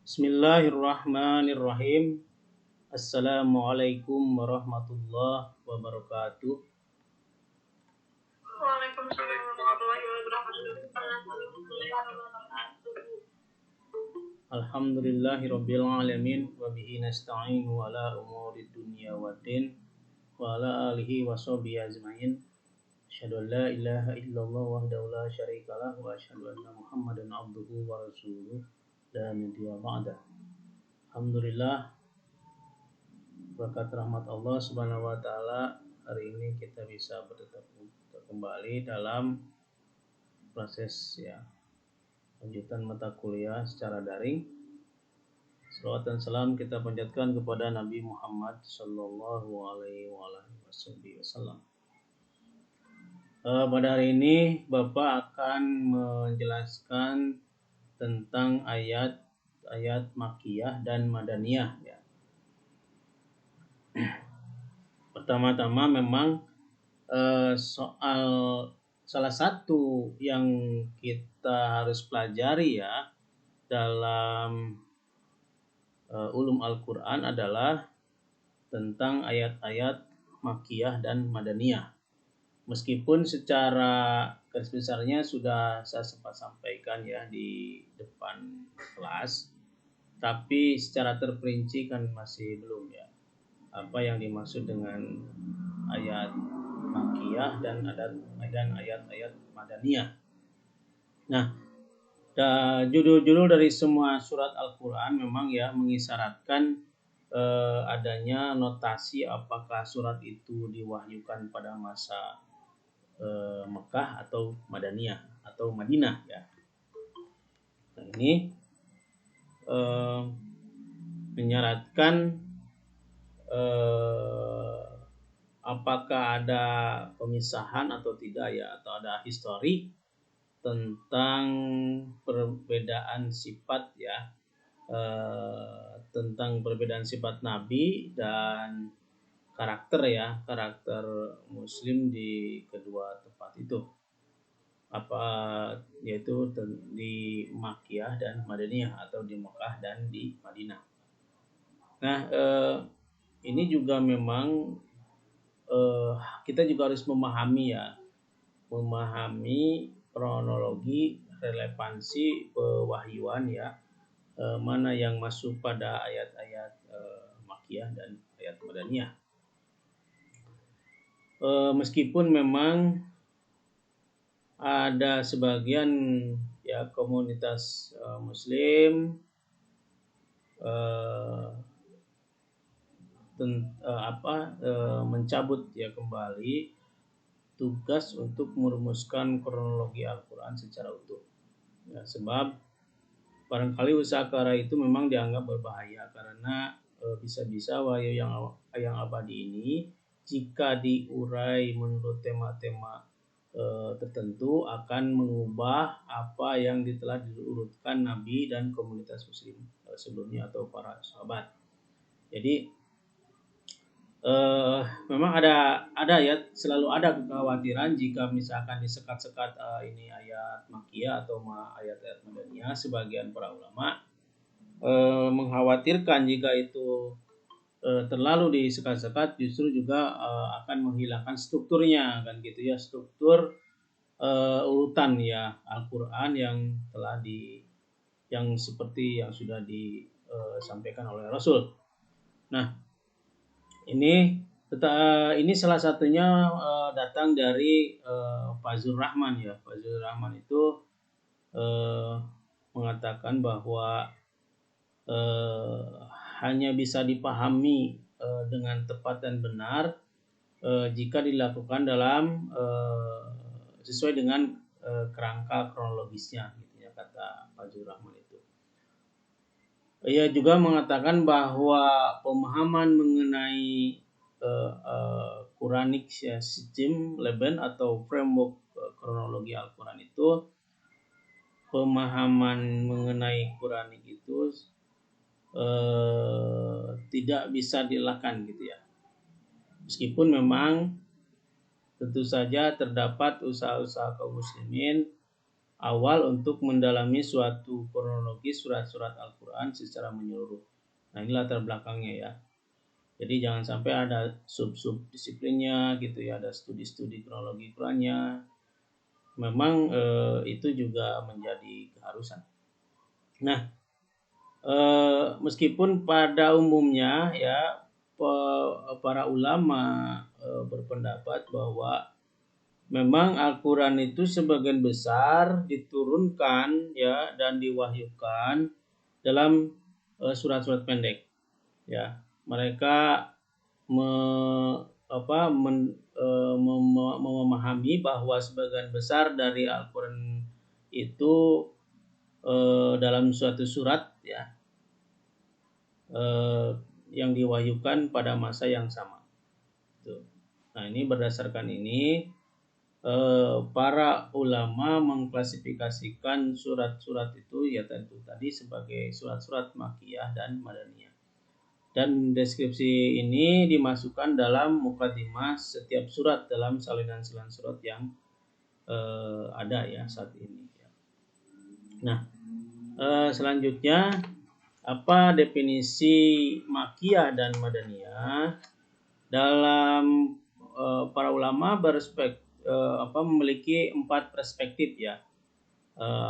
Bismillahirrahmanirrahim. Assalamualaikum warahmatullahi wabarakatuh. Waalaikumsalam warahmatullahi wabarakatuh. Alhamdulillahirabbil alamin wa bihi nasta'inu ala umuri dunya waddin wa ala alihi washabihi ajmain. Asyhadu an la ilaha illallah wahdahu la syarikalah wa asyhadu anna Muhammadan abduhu wa rasuluh la nabiyya ba'da. Alhamdulillah, berkat rahmat Allah Subhanahu wa taala, hari ini kita bisa bertemu kembali dalam proses lanjutan mata kuliah secara daring. Salawat dan salam kita panjatkan kepada Nabi Muhammad sallallahu alaihi wasallam. Pada hari ini Bapak akan menjelaskan tentang ayat Makkiyah dan Madaniyah ya. Pertama-tama memang soal salah satu yang kita harus pelajari ya dalam ulum Al-Quran adalah tentang ayat-ayat Makkiyah dan Madaniyah. Meskipun secara garis besarnya sudah saya sempat sampaikan ya di depan kelas, tapi secara terperinci kan masih belum ya. Apa yang dimaksud dengan ayat Makkiyah dan ayat-ayat Madaniyah. Nah, judul-judul dari semua surat Al-Quran memang ya mengisyaratkan adanya notasi apakah surat itu diwahyukan pada masa Mekah atau Madaniyah atau Madinah ya. Nah, ini menyaratkan apakah ada pemisahan atau tidak ya, atau ada histori tentang perbedaan sifat ya, tentang perbedaan sifat Nabi dan karakter Muslim di kedua tempat itu, yaitu di Makkiyah dan Madaniyah atau di Mekah dan di Madinah. Nah, ini juga memang kita juga harus memahami kronologi relevansi pewahyuan ya, mana yang masuk pada ayat-ayat Makkiyah dan ayat Madaniyah. Meskipun memang ada sebagian ya komunitas Muslim mencabut ya kembali tugas untuk merumuskan kronologi Al-Quran secara utuh ya, sebab barangkali usaha ke arah itu memang dianggap berbahaya karena bisa-bisa wahyu yang abadi ini jika diurai menurut tema-tema tertentu akan mengubah apa yang telah diurutkan Nabi dan komunitas Muslim sebelumnya atau para sahabat. Jadi memang ada ya, selalu ada kekhawatiran jika misalkan disekat-sekat ini ayat Makkiyah atau ayat-ayat Madaniyah. Sebagian para ulama mengkhawatirkan jika itu terlalu disekat-sekat justru juga akan menghilangkan strukturnya kan gitu ya, struktur urutan ya Al-Quran yang seperti yang sudah disampaikan oleh Rasul. Nah, ini salah satunya datang dari Fazlur Rahman ya. Fazlur Rahman itu mengatakan bahwa hanya bisa dipahami dengan tepat dan benar jika dilakukan dalam sesuai dengan kerangka kronologisnya gitu ya, kata Fazlur Rahman itu. Ia juga mengatakan bahwa pemahaman mengenai Quranic System Leben atau framework kronologi Al-Quran itu, pemahaman mengenai Quranik itu tidak bisa dielakkan gitu ya. Meskipun memang tentu saja terdapat usaha-usaha kaum muslimin awal untuk mendalami suatu kronologi surat-surat Al-Quran secara menyeluruh. Nah, ini latar belakangnya ya. Jadi jangan sampai ada sub-sub disiplinnya gitu ya, ada studi-studi kronologi Qurannya. Memang itu juga menjadi keharusan. Nah, meskipun pada umumnya ya para ulama berpendapat bahwa memang Al-Quran itu sebagian besar diturunkan ya dan diwahyukan dalam surat-surat pendek ya. Mereka memahami bahwa sebagian besar dari Al-Quran itu dalam suatu surat ya yang diwahyukan pada masa yang sama. Nah, ini berdasarkan ini para ulama mengklasifikasikan surat-surat itu ya tentu tadi sebagai surat-surat Makkiyah dan Madaniyah. Dan deskripsi ini dimasukkan dalam mukadimah setiap surat dalam salinan-salinan surat yang ada ya saat ini. Nah, selanjutnya apa definisi Makkiyah dan Madaniyah? Dalam para ulama memiliki 4 perspektif ya.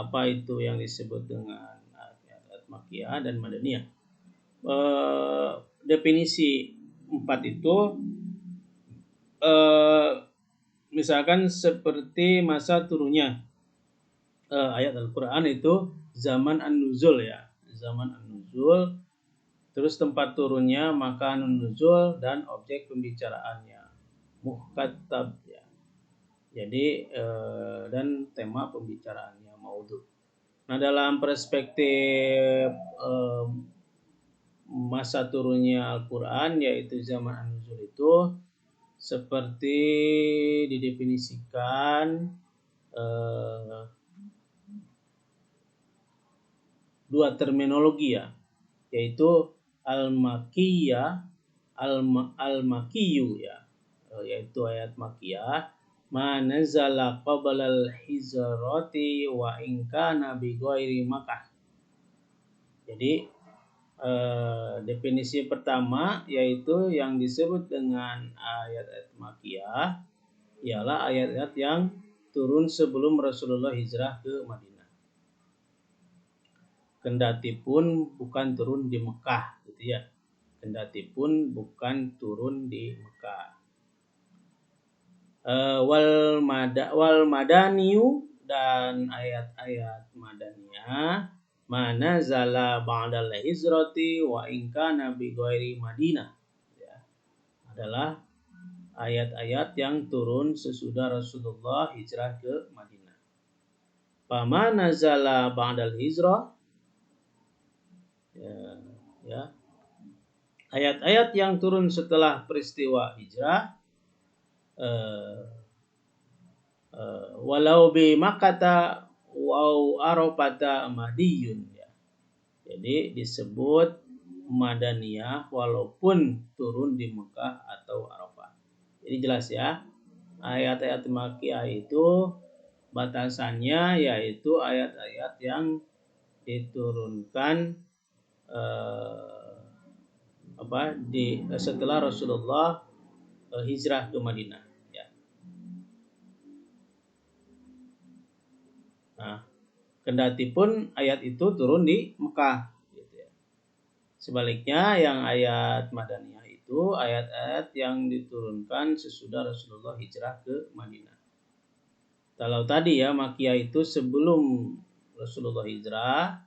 Apa itu yang disebut dengan ayat Makkiyah dan Madaniyah? Definisi 4 itu misalkan seperti masa turunnya ayat Al-Quran itu zaman an-nuzul ya, zaman an-nuzul, terus tempat turunnya makanun nuzul dan objek pembicaraannya muhkatab ya. Jadi dan tema pembicaraannya maudhu. Nah, dalam perspektif masa turunnya Al-Quran yaitu zaman an-nuzul itu seperti didefinisikan dua terminologi ya, yaitu al-makkiyah, al-makkiyu ya, yaitu ayat makkiyah manazala qablal hijrati wa in kana bi ghairi Makkah. Jadi definisi pertama yaitu yang disebut dengan ayat-ayat makkiyah ialah ayat-ayat yang turun sebelum Rasulullah hijrah ke Madinah. Kendati pun bukan turun di Mekah gitu ya. Kendati pun bukan turun di Mekah. Wal madaniyu dan ayat-ayat madaniyah mana zala ba'dal hijrati wa in kana bi ghairi Madinah ya, adalah ayat-ayat yang turun sesudah Rasulullah hijrah ke Madinah. Fama nazala ba'dal hijrah ya. Ayat-ayat yang turun setelah peristiwa hijrah walau bi Makkata wa Arafata madiyun ya. Jadi disebut Madaniyah walaupun turun di Mekah atau Arafah. Jadi jelas ya. Ayat-ayat Makkiyah itu batasannya yaitu ayat-ayat yang diturunkan setelah Rasulullah hijrah ke Madinah ya. Nah, kendati pun ayat itu turun di Mekah gitu ya. Sebaliknya yang ayat Madaniyah itu ayat-ayat yang diturunkan sesudah Rasulullah hijrah ke Madinah. Kalau tadi ya Makkiyah itu sebelum Rasulullah hijrah,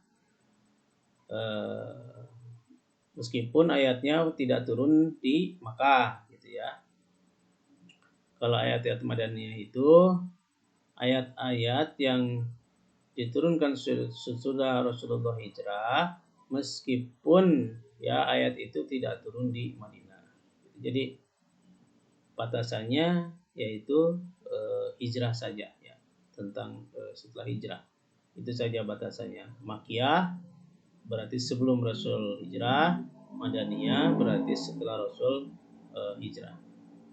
meskipun ayatnya tidak turun di Makkah gitu ya. Kalau ayat-ayat Madaniyah itu ayat-ayat yang diturunkan sesudah Rasulullah hijrah, meskipun ya ayat itu tidak turun di Madinah. Jadi batasannya yaitu hijrah saja ya, tentang setelah hijrah. Itu saja batasannya. Makkiyah berarti sebelum Rasul hijrah, Madaniyah berarti setelah Rasul hijrah.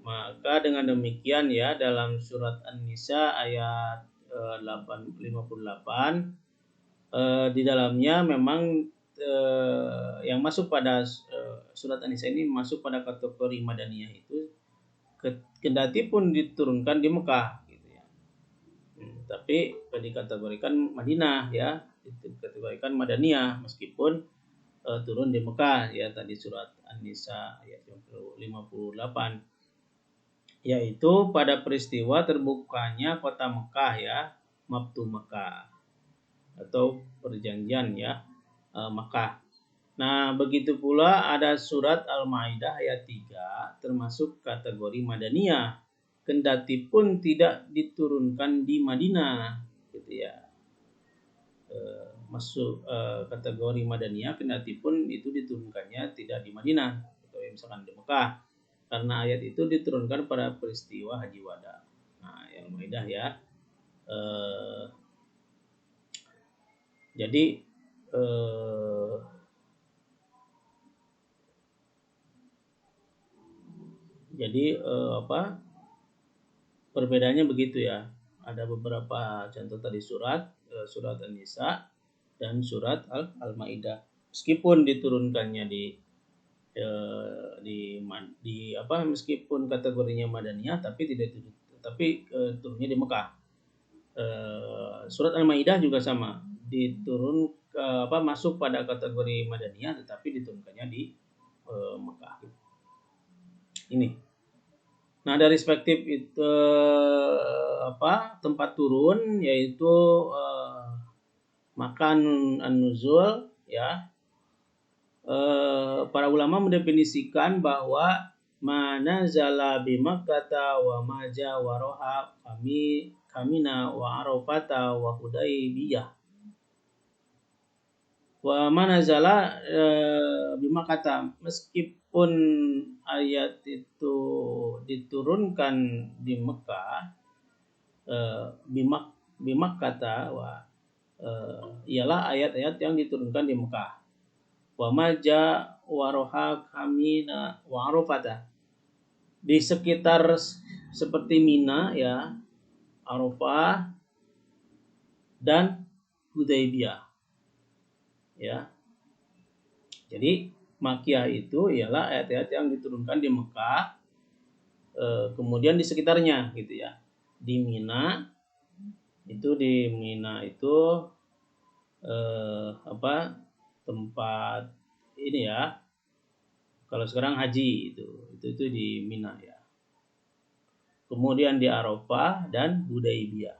Maka dengan demikian ya dalam surat An-Nisa ayat 58 di dalamnya memang yang masuk pada surat An-Nisa ini masuk pada kategori Madaniyah itu kendati pun diturunkan di Mekah gitu ya. Tapi dikategorikan Madinah ya, dikategorikan Madaniyah meskipun turun di Mekah ya, tadi surat An-Nisa ayat 58, yaitu pada peristiwa terbukanya kota Mekah ya, Mabtu Mekah atau perjanjian ya Mekah. Nah, begitu pula ada surat Al-Maidah ayat 3 termasuk kategori Madaniyah kendati pun tidak diturunkan di Madinah gitu ya. Masuk kategori Madaniyah kendati pun itu diturunkannya tidak di Madinah atau misalkan di Mekah, karena ayat itu diturunkan pada peristiwa Haji Wada. Nah, yang Maidah ya. Jadi perbedaannya begitu ya. Ada beberapa contoh tadi surat An-Nisa dan surat Al-Maidah. Meskipun diturunkannya meskipun kategorinya Madaniyah tapi turunnya di Mekah. Surat Al-Maidah juga sama, masuk pada kategori Madaniyah tetapi diturunkannya di Mekah. Ini. Nah, dari perspektif itu tempat turun yaitu makan an-nuzul ya. Para ulama mendefinisikan bahwa mana zala bi Makkah wa maja wa roha kamina wa arafata wa hudaybiyah. Wa mana zala bi Makkah, meskipun ayat itu diturunkan di Mekah, bimak kata ialah ayat-ayat yang diturunkan di Mekah. Wa maja waroha kamina wa arafata, di sekitar seperti Mina ya, Arafah dan Hudaybiyah ya. Jadi Makkiyah itu ialah ayat-ayat yang diturunkan di Mekah, kemudian di sekitarnya gitu ya. Di Mina itu tempat ini ya. Kalau sekarang haji itu di Mina ya. Kemudian di Arafah dan Hudaybiyah.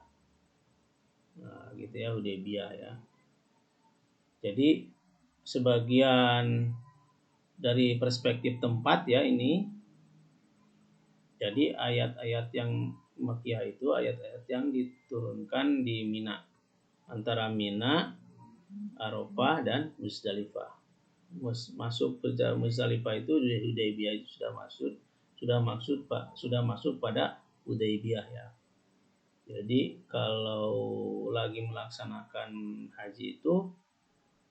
Nah, gitu ya, Hudaybiyah ya. Jadi sebagian dari perspektif tempat ya ini. Jadi ayat-ayat yang Makkiyah itu ayat-ayat yang diturunkan di Mina, antara Mina, Arafah dan Muzdalifah. Masuk ke Muzdalifah itu di Hudaybiyah itu sudah masuk pada Hudaybiyah ya. Jadi kalau lagi melaksanakan haji itu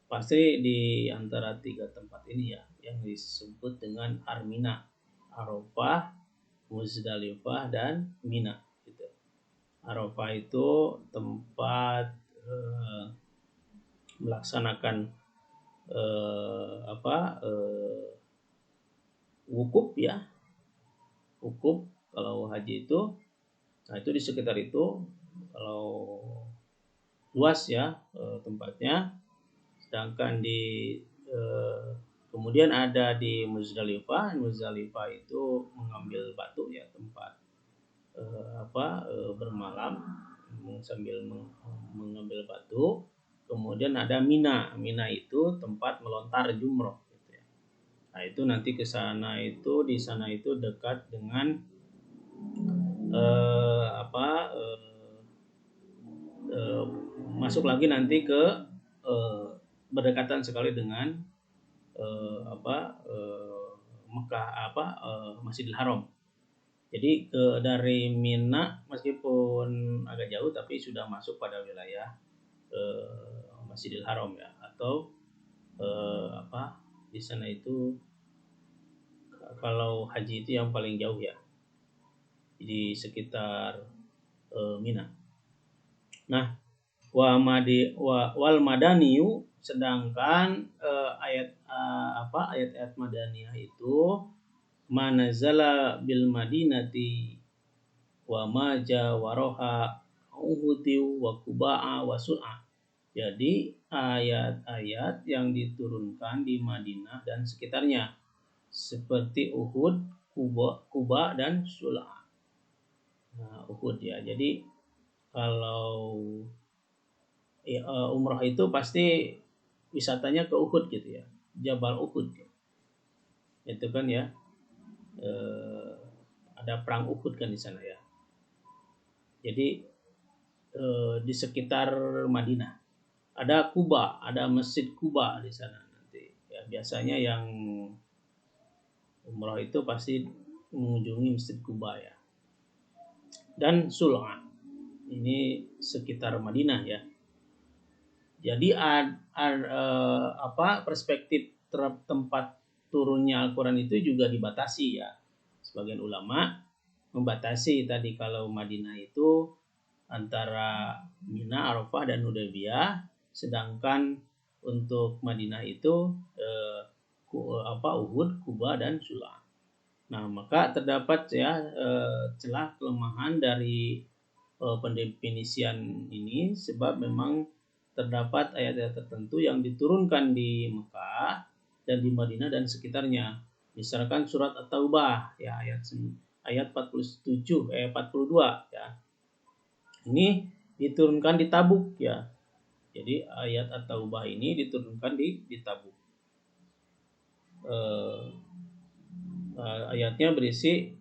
pasti di antara 3 tempat ini ya, yang disebut dengan Armina, Arafah, Muzdalifah dan Mina gitu. Arafah itu tempat melaksanakan wukuf ya. Wukuf kalau haji itu, nah itu di sekitar itu kalau luas ya tempatnya. Sedangkan kemudian ada di Muzdalifah. Muzdalifah itu mengambil batu ya, tempat bermalam sambil mengambil batu. Kemudian ada Mina. Mina itu tempat melontar jumroh gitu ya. Nah, itu nanti ke sana itu, di sana itu dekat dengan masuk lagi nanti ke berdekatan sekali dengan Mekah Masjidil Haram. Jadi dari Mina meskipun agak jauh tapi sudah masuk pada wilayah Masjidil Haram ya, atau di sana itu kalau haji itu yang paling jauh ya, di sekitar Mina. Nah, wal madaniyu, sedangkan ayat-ayat madaniyah itu manazala bil madinati wa maja waroha uhutiu wa kuba'a wa su'a. Jadi ayat-ayat yang diturunkan di Madinah dan sekitarnya seperti Uhud, Kuba dan Su'a. Nah, Uhud ya. Jadi kalau umrah itu pasti wisatanya ke Uhud gitu ya, Jabal Uhud ya. Itu kan ya, ada perang Uhud kan di sana ya. Jadi di sekitar Madinah ada Kuba, ada Masjid Kuba di sana nanti ya. Biasanya yang umrah itu pasti mengunjungi Masjid Kuba ya, dan Sul'a, ini sekitar Madinah ya. Jadi perspektif tempat turunnya Al-Quran itu juga dibatasi ya. Sebagian ulama membatasi tadi kalau Madinah itu antara Mina, Arafah dan Hudaybiyah, sedangkan untuk Madinah itu Uhud, Kuba dan Sula. Nah, maka terdapat ya celah kelemahan dari pendefinisian ini, sebab memang terdapat ayat-ayat tertentu yang diturunkan di Mekah dan di Madinah dan sekitarnya. Misalkan surat At-Taubah ya, ayat 47 42 ya. Ini diturunkan di Tabuk ya. Jadi ayat At-Taubah ini diturunkan di Tabuk. Ayatnya berisi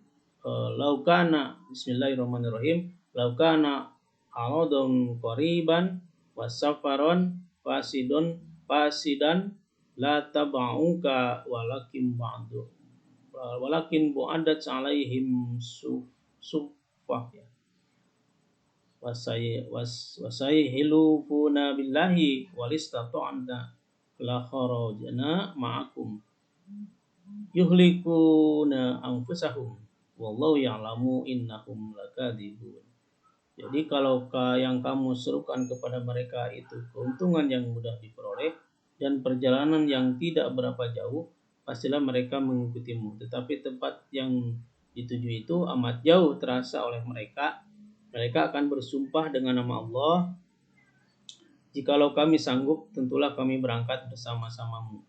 laukana, bismillahirrahmanirrahim, laukana aradun qariban wasafaron fasidan la tabauka walakin bu'adat alaihim sufah ya. Wasai hilufuna billahi walistata'na la kharajna ma'akum yuhlikuna anfusahum wallahu ya'lamu innahum lakadzibun. Jadi kalau yang kamu serukan kepada mereka itu keuntungan yang mudah diperoleh dan perjalanan yang tidak berapa jauh, pastilah mereka mengikutimu. Tetapi tempat yang dituju itu amat jauh terasa oleh mereka. Mereka akan bersumpah dengan nama Allah, jikalau kami sanggup, tentulah kami berangkat bersama-samamu.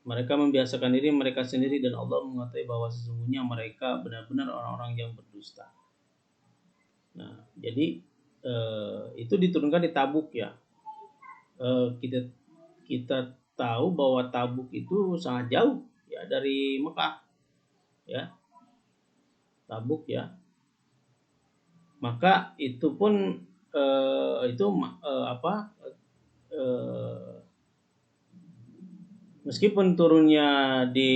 Mereka membiasakan diri mereka sendiri dan Allah mengetahui bahwa sesungguhnya mereka benar-benar orang-orang yang berdusta. Nah, jadi itu diturunkan di Tabuk ya. Kita tahu bahwa Tabuk itu sangat jauh ya dari Mekah ya. Tabuk ya. Maka itu pun meskipun turunnya di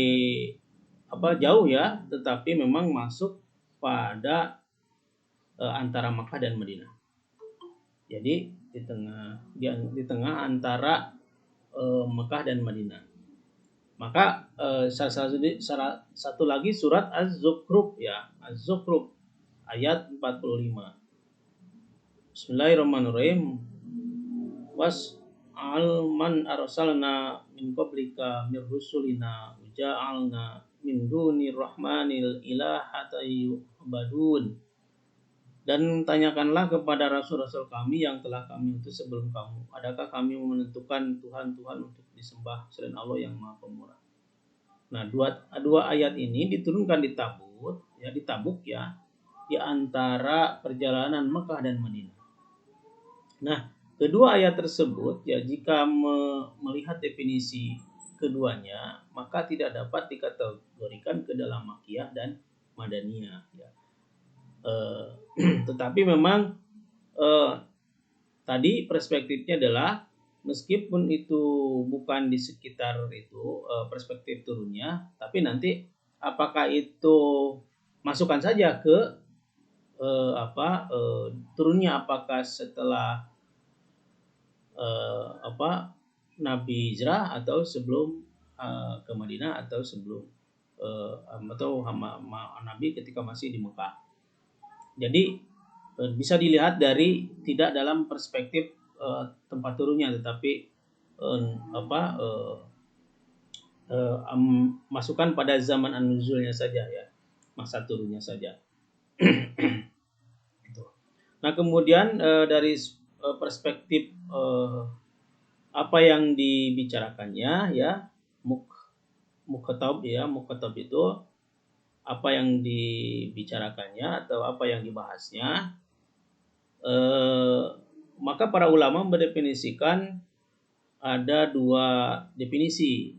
jauh ya, tetapi memang masuk pada antara Makkah dan Madinah. Jadi di tengah antara Mekah dan Madinah. Maka salah satu lagi surat Az-Zukhruf ya, Az-Zukhruf ayat 45. Bismillahirrahmanirrahim. Man arsalna min qablika mir rusulina ja'alna min dunir rahmanil ilahata yu'badun. Dan tanyakanlah kepada rasul-rasul kami yang telah kami utus sebelum kamu, adakah kami menentukan Tuhan-Tuhan untuk disembah selain Allah yang Maha Pemurah. Nah, dua ayat ini diturunkan di Tabuk ya, di antara perjalanan Mekah dan Madinah. Nah, kedua ayat tersebut ya, jika melihat definisi keduanya, maka tidak dapat dikategorikan ke dalam Makkiyah dan Madaniyah ya. Tetapi memang tadi perspektifnya adalah meskipun itu bukan di sekitar itu perspektif turunnya, tapi nanti apakah itu masukkan saja ke turunnya, apakah setelah Nabi hijrah atau sebelum ke Madinah atau sebelum atau Nabi ketika masih di Mekah. Jadi bisa dilihat dari tidak dalam perspektif tempat turunnya, tetapi masukan pada zaman an-nuzulnya saja ya, masa turunnya saja. Nah kemudian dari perspektif apa yang dibicarakannya ya, mukhatab itu apa yang dibicarakannya atau apa yang dibahasnya, maka para ulama mendefinisikan ada dua definisi.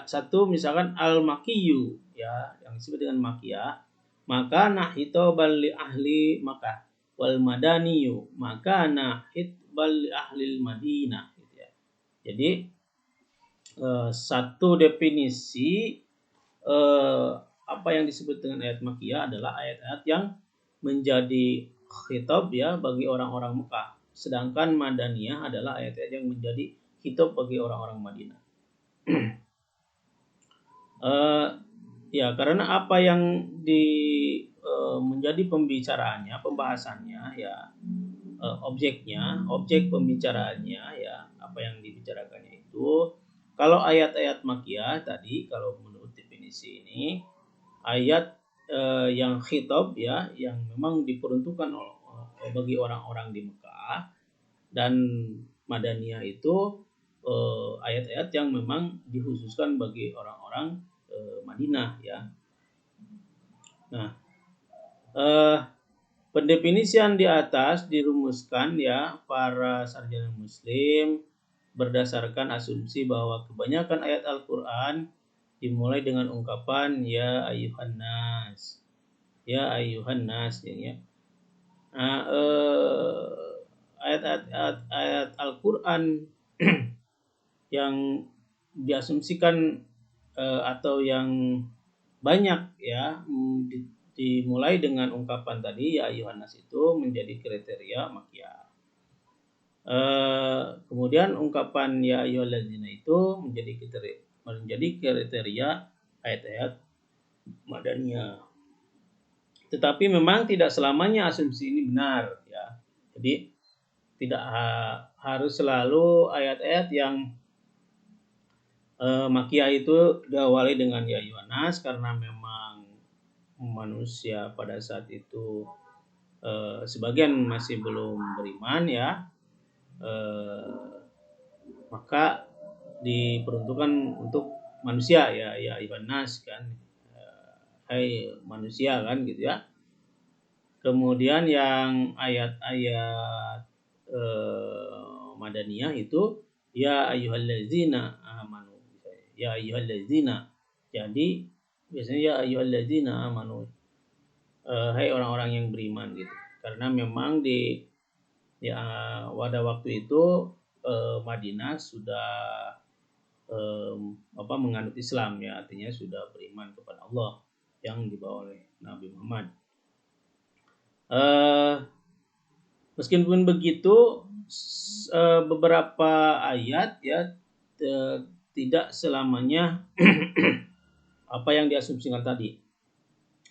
Satu misalkan al-makiyyu ya, yang disebut dengan makiyah, maka nahito bali ahli Makkah, wal madaniyu maka nahit bali ahli Madinah gitu ya. Jadi satu definisi apa yang disebut dengan ayat makiyah adalah ayat-ayat yang menjadi khitab ya bagi orang-orang Mekah, sedangkan madaniyah adalah ayat-ayat yang menjadi khitab bagi orang-orang Madinah. Ya karena apa yang menjadi pembicaraannya, pembahasannya ya, objek pembicaraannya ya, apa yang dibicarakannya itu. Kalau ayat-ayat makiyah tadi, kalau menurut definisi ini, ayat yang khitab ya, yang memang diperuntukkan bagi orang-orang di Mekah, dan madaniyah itu ayat-ayat yang memang dikhususkan bagi orang-orang Madinah ya. Nah, pendefinisian di atas dirumuskan ya para sarjana muslim berdasarkan asumsi bahwa kebanyakan ayat Al-Qur'an dimulai dengan ungkapan ya ayyuhan nas. Ya ayyuhan nas ya. Nah, ayat Al-Qur'an yang diasumsikan atau yang banyak ya dimulai dengan ungkapan tadi ya ayyuhan nas itu menjadi kriteria makiyah. Kemudian ungkapan ya ayyuhalladzina itu menjadi kriteria ayat-ayat madaniyah. Tetapi memang tidak selamanya asumsi ini benar ya. Jadi tidak harus selalu ayat-ayat yang makiyah itu diawali dengan ya ayyuhan nas, karena memang manusia pada saat itu sebagian masih belum beriman ya, maka diperuntukkan untuk manusia ya ayyuhan nas kan, hai manusia kan gitu ya. Kemudian yang ayat-ayat madaniyah itu ya ayyuhallazina amanu, ya ayyuhallazina. Jadi biasanya ya ayyuhallazina amanu, hai orang-orang yang beriman gitu. Karena memang pada waktu itu Madinah sudah menganut Islam ya, artinya sudah beriman kepada Allah yang dibawa oleh Nabi Muhammad. Meskipun begitu beberapa ayat ya tidak selamanya apa yang diasumsikan tadi.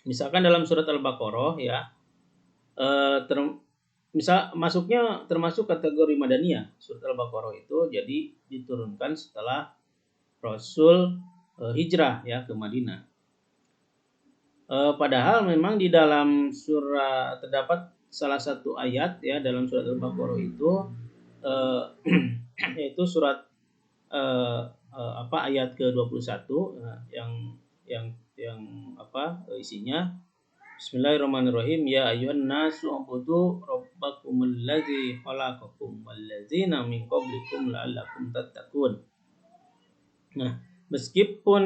Misalkan dalam surat Al-Baqarah ya, masuknya termasuk kategori madaniyah. Surat Al-Baqarah itu jadi diturunkan setelah Rasul hijrah ya ke Madinah. Padahal memang di dalam surat terdapat salah satu ayat ya dalam surat Al-Baqarah itu yaitu surat ayat ke-21 yang isinya Bismillahirrahmanirrahim, ya ayyuhan nasu ubudu rabbakumul ladzi khalaqakum wal ladzina min qablikum la'allakum tattaqun. Nah, meskipun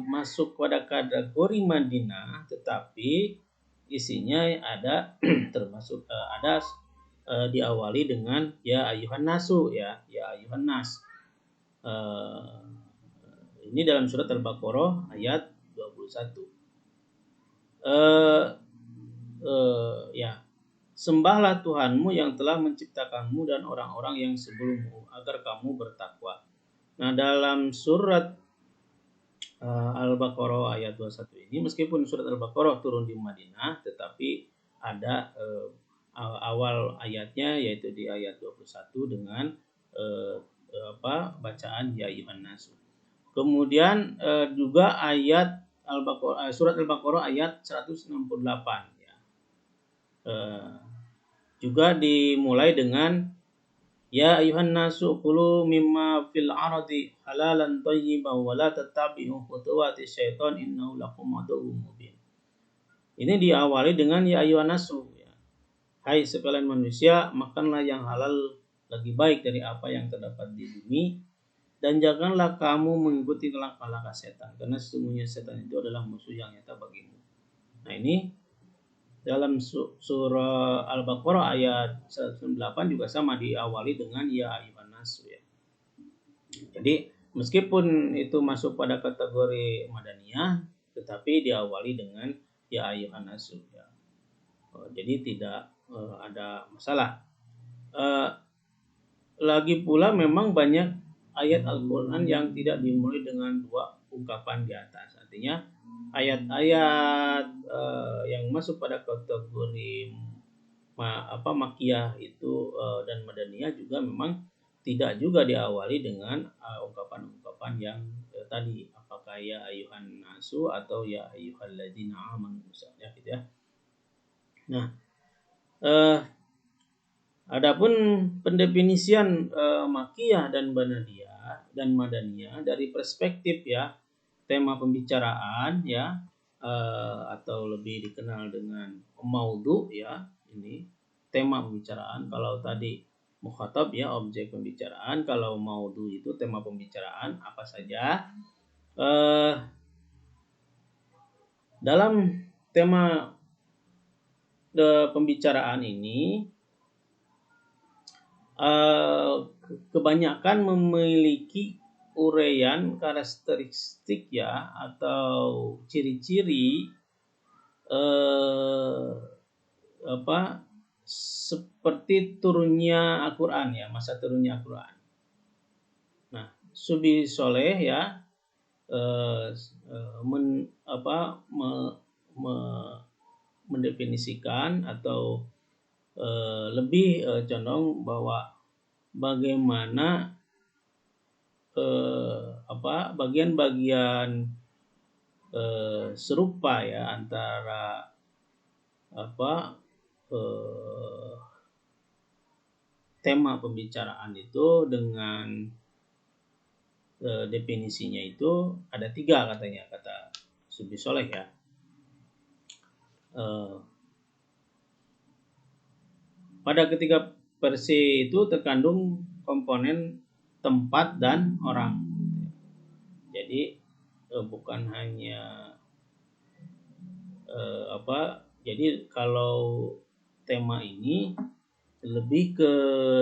masuk pada kategori Madinah, tetapi isinya ada termasuk diawali dengan ya ayyuhan nasu ya ayyuhan nas. Ini dalam surat Al-Baqarah ayat 21. Ya, sembahlah Tuhanmu yang telah menciptakanmu dan orang-orang yang sebelummu agar kamu bertakwa. Nah, dalam surat Al-Baqarah ayat 21 ini, meskipun surat Al-Baqarah turun di Madinah, tetapi ada awal ayatnya, yaitu di ayat 21 dengan bacaan ya ayyuhan nas. Kemudian juga ayat Al-Baqarah, surat Al-Baqarah ayat 168 ya. Juga dimulai dengan ya ayyuhan nasu kulu mimma fil ardi halalan thayyiban wa la tattabi'u khutuwati syaiton innahu lakum aduwwum mubin. Ini diawali dengan ya ayyuhan nasu ya. Hai sekalian manusia, makanlah yang halal lagi baik dari apa yang terdapat di bumi, dan janganlah kamu mengikuti langkah-langkah setan, karena sesungguhnya setan itu adalah musuh yang nyata bagimu. Nah, ini dalam surah Al-Baqarah ayat 108 juga sama, diawali dengan ya ayyuhan nas ya. Jadi meskipun itu masuk pada kategori madaniyah, tetapi diawali dengan ya ayyuhan nas ya. Jadi tidak ada masalah. Lagi pula memang banyak ayat Al-Quran yang tidak dimulai dengan dua ungkapan di atas. Artinya ayat-ayat yang masuk pada kategori makiyah itu dan madaniyah juga memang tidak juga diawali dengan ungkapan-ungkapan yang tadi, apakah ya ayyuhan nasu atau ya ayyuhalladzina amanu misalnya gitu ya. Nah, adapun pendefinisian makiyah dan madaniyah dari perspektif ya tema pembicaraan ya, atau lebih dikenal dengan maudhu ya, ini tema pembicaraan. Kalau tadi mukhatab ya objek pembicaraan, kalau maudhu itu tema pembicaraan apa saja. Dalam tema pembicaraan ini kebanyakan memiliki uraian karakteristik ya atau ciri-ciri seperti turunnya Al-Quran ya, masa turunnya Al-Quran. Nah, Subi Soleh ya mendefinisikan atau lebih condong bahwa bagaimana bagian-bagian serupa ya antara tema pembicaraan itu dengan definisinya itu ada 3 katanya, kata Subi Soleh ya. Pada ketiga versi itu terkandung komponen tempat dan orang. Jadi bukan hanya jadi kalau tema ini lebih ke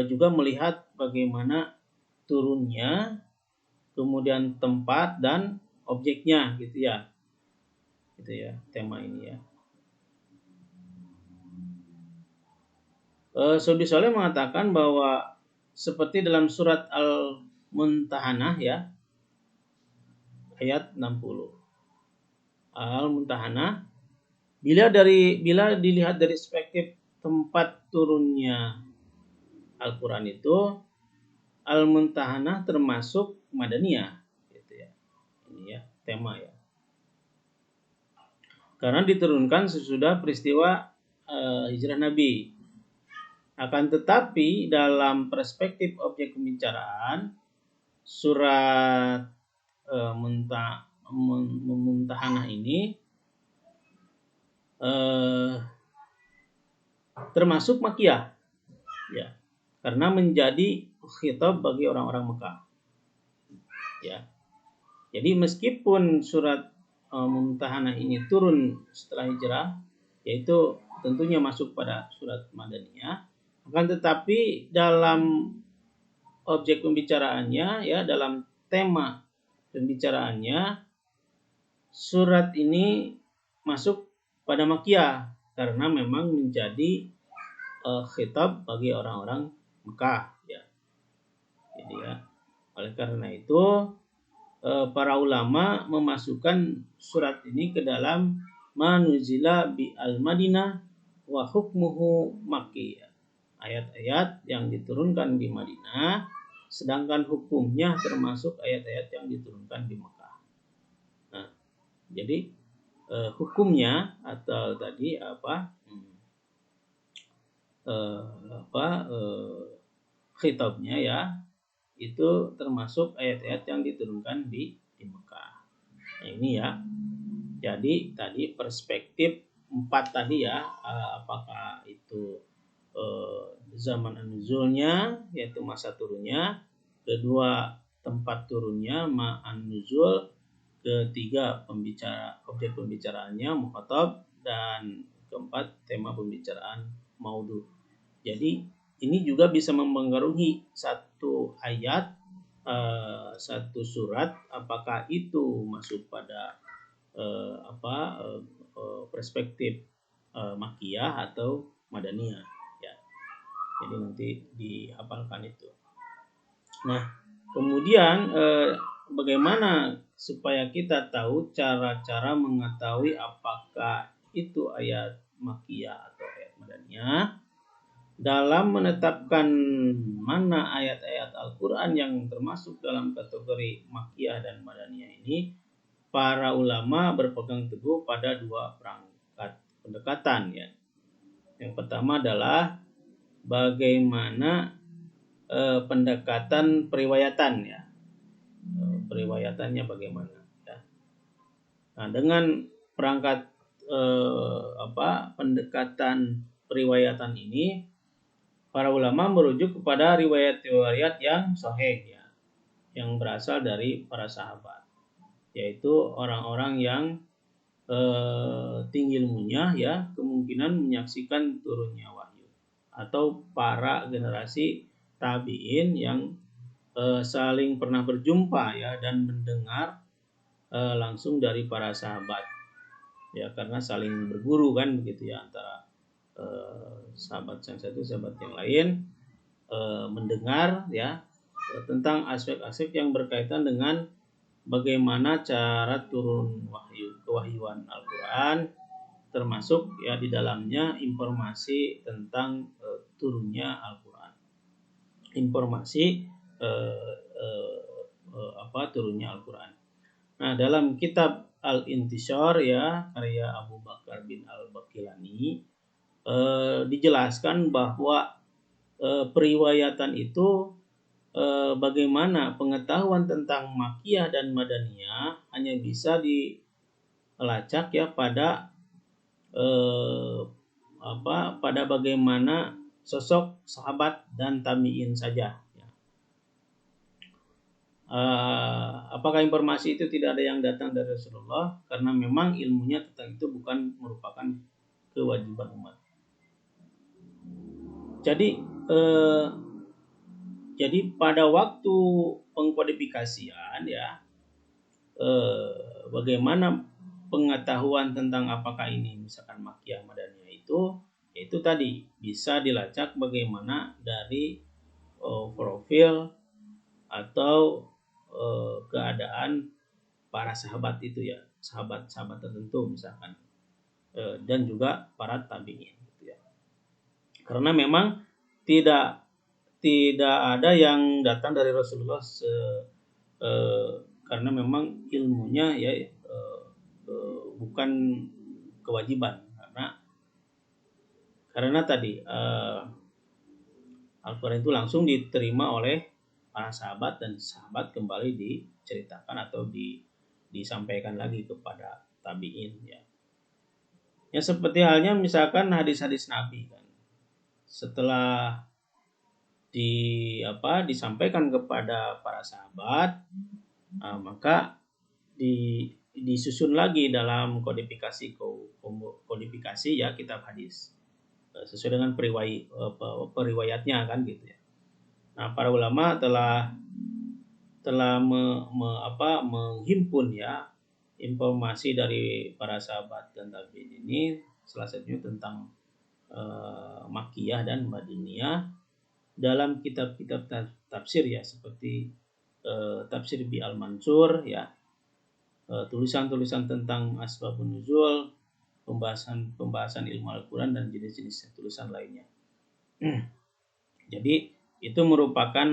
juga melihat bagaimana turunnya, kemudian tempat dan objeknya gitu ya tema ini ya. Subi Soleh mengatakan bahwa seperti dalam surat Al-Mumtahanah ya ayat 60. Al-Mumtahanah bila dilihat dari perspektif tempat turunnya Al-Quran itu, Al-Mumtahanah termasuk madaniyah gitu ya. Ini ya tema ya. Karena diturunkan sesudah peristiwa hijrah Nabi. Akan tetapi dalam perspektif objek pembicaraan, surat Mumtahanah ini termasuk makiyah ya, karena menjadi khitab bagi orang-orang Mekah ya. Jadi meskipun surat Mumtahanah ini turun setelah hijrah, yaitu tentunya masuk pada surat madaniyah, akan tetapi dalam objek pembicaraannya ya, dalam tema pembicaraannya, surat ini masuk pada makiyah karena memang menjadi khitab bagi orang-orang Mekah ya. Jadi ya, oleh karena itu para ulama memasukkan surat ini ke dalam manuzila bi al-Madinah wa hukmuhu Makki. Ayat-ayat yang diturunkan di Madinah, sedangkan hukumnya termasuk ayat-ayat yang diturunkan di Mekah. Nah, jadi hukumnya atau tadi khitabnya ya itu termasuk ayat-ayat yang diturunkan di Mekah. Nah, ini ya. Jadi tadi perspektif 4 tadi ya, apakah itu zaman an-nuzulnya yaitu masa turunnya, kedua tempat turunnya ma'an nuzul, ketiga objek pembicaraannya mukhatab, dan keempat tema pembicaraan maudu. Jadi ini juga bisa mempengaruhi satu ayat, satu surat, apakah itu masuk pada perspektif Makkiyah atau Madaniyah ya. Jadi nanti dihafalkan itu. Nah, kemudian bagaimana supaya kita tahu cara-cara mengetahui apakah itu ayat Makkiyah atau ayat Madaniyah? Dalam menetapkan mana ayat-ayat Al-Quran yang termasuk dalam kategori Makkiyah dan Madaniyah ini, para ulama berpegang teguh pada dua perangkat pendekatan ya. Yang pertama adalah bagaimana pendekatan periwayatan ya. Periwayatannya bagaimana ya. Nah, dengan perangkat pendekatan periwayatan ini, para ulama merujuk kepada riwayat-riwayat yang sahih ya, yang berasal dari para sahabat, yaitu orang-orang yang tinggi ilmunya ya, kemungkinan menyaksikan turunnya wahyu, atau para generasi tabi'in yang saling pernah berjumpa ya dan mendengar langsung dari para sahabat ya, karena saling berguru kan begitu ya, antara sahabat yang satu sahabat yang lain mendengar ya tentang aspek-aspek yang berkaitan dengan bagaimana cara turun kewahyuan Al-Quran, termasuk ya di dalamnya informasi tentang turunnya Al-Quran, informasi turunnya Al-Quran. Nah, dalam kitab Al-Intishar ya, karya Abu Bakar bin Al-Baqilani, dijelaskan bahwa periwayatan itu bagaimana pengetahuan tentang Makkiyah dan Madaniyah hanya bisa dilacak ya pada pada bagaimana sosok sahabat dan tabi'in saja. Apakah informasi itu tidak ada yang datang dari Rasulullah? Karena memang ilmunya tentang itu bukan merupakan kewajiban umat. Jadi pada waktu pengkodifikasian ya, bagaimana pengetahuan tentang apakah ini misalkan Makkiyah Madaniyah itu tadi bisa dilacak bagaimana dari profil atau keadaan para sahabat itu ya, sahabat-sahabat tertentu misalkan, dan juga para tabi'in gitu ya. Karena memang tidak ada yang datang dari Rasulullah karena memang ilmunya ya bukan kewajiban, karena tadi Al-Quran itu langsung diterima oleh para sahabat, dan sahabat kembali diceritakan atau disampaikan lagi kepada tabi'in ya. Ya seperti halnya misalkan hadis-hadis Nabi kan, setelah disampaikan kepada para sahabat, maka disusun lagi dalam kodifikasi ya kitab hadis sesuai dengan periwayatnya kan gitu ya. Nah, para ulama telah menghimpun ya informasi dari para sahabat dan tabi'in ini, salah satunya tentang Makkiyah dan Madaniyah dalam kitab-kitab tafsir ya, seperti tafsir Bi Al-Mansur ya, tulisan-tulisan tentang asbabun nuzul, pembahasan ilmu Al-Quran dan jenis-jenis tulisan lainnya. Jadi itu merupakan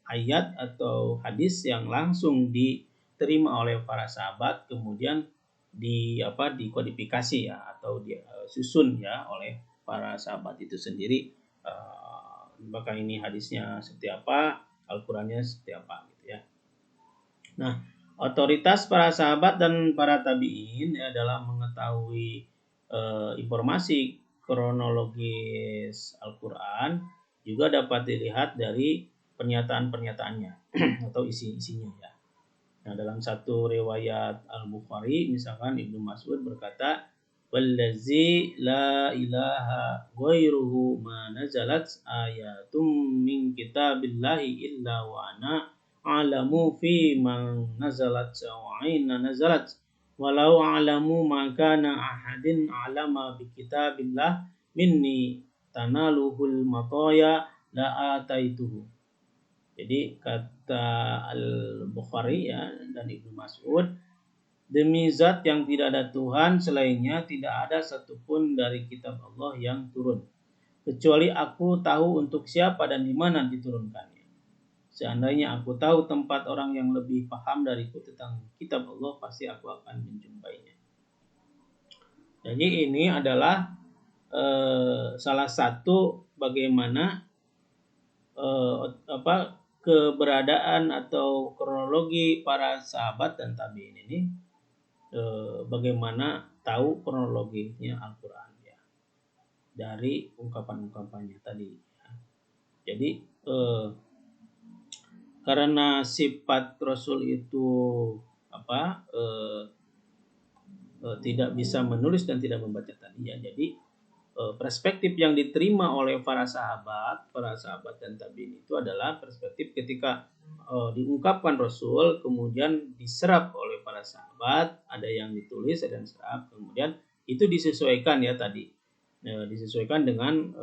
ayat atau hadis yang langsung diterima oleh para sahabat, kemudian dikodifikasi ya atau disusun ya oleh para sahabat itu sendiri. Maka ini hadisnya seperti apa, Al-Qurannya seperti apa gitu ya. Nah, otoritas para sahabat dan para tabi'in ya, dalam mengetahui informasi kronologis Al-Quran juga dapat dilihat dari pernyataan-pernyataannya atau isi-isinya ya. Nah, dalam satu riwayat Al-Bukhari misalkan Ibnu Mas'ud berkata, "Wallazi la ilaha ghairuhu ma nazalat ayatum min kitabillahi illa wa ana a'lamu fi man nazalat wa aina nazalat walau a'lamu ma kana ahadin a'lama bi kitabillah minni tanaluhul mataya la ataituhu." Jadi kata Al-Bukhari ya dan Ibnu Mas'ud, demi zat yang tidak ada Tuhan selainnya, tidak ada satupun dari kitab Allah yang turun, kecuali aku tahu untuk siapa dan di mana diturunkannya. Seandainya aku tahu tempat orang yang lebih paham dariku tentang kitab Allah, pasti aku akan menjumpainya. Jadi ini adalah salah satu bagaimana keberadaan atau kronologi para sahabat dan tabi'in ini, bagaimana tahu kronologinya Al-Quran ya dari ungkapan-ungkapannya tadi ya. Jadi karena sifat Rasul itu tidak bisa menulis dan tidak membaca tadi ya, jadi perspektif yang diterima oleh para sahabat dan tabi'in itu adalah perspektif ketika diungkapkan Rasul, kemudian diserap oleh para sahabat, ada yang ditulis, ada yang diserap, kemudian itu disesuaikan ya tadi, disesuaikan dengan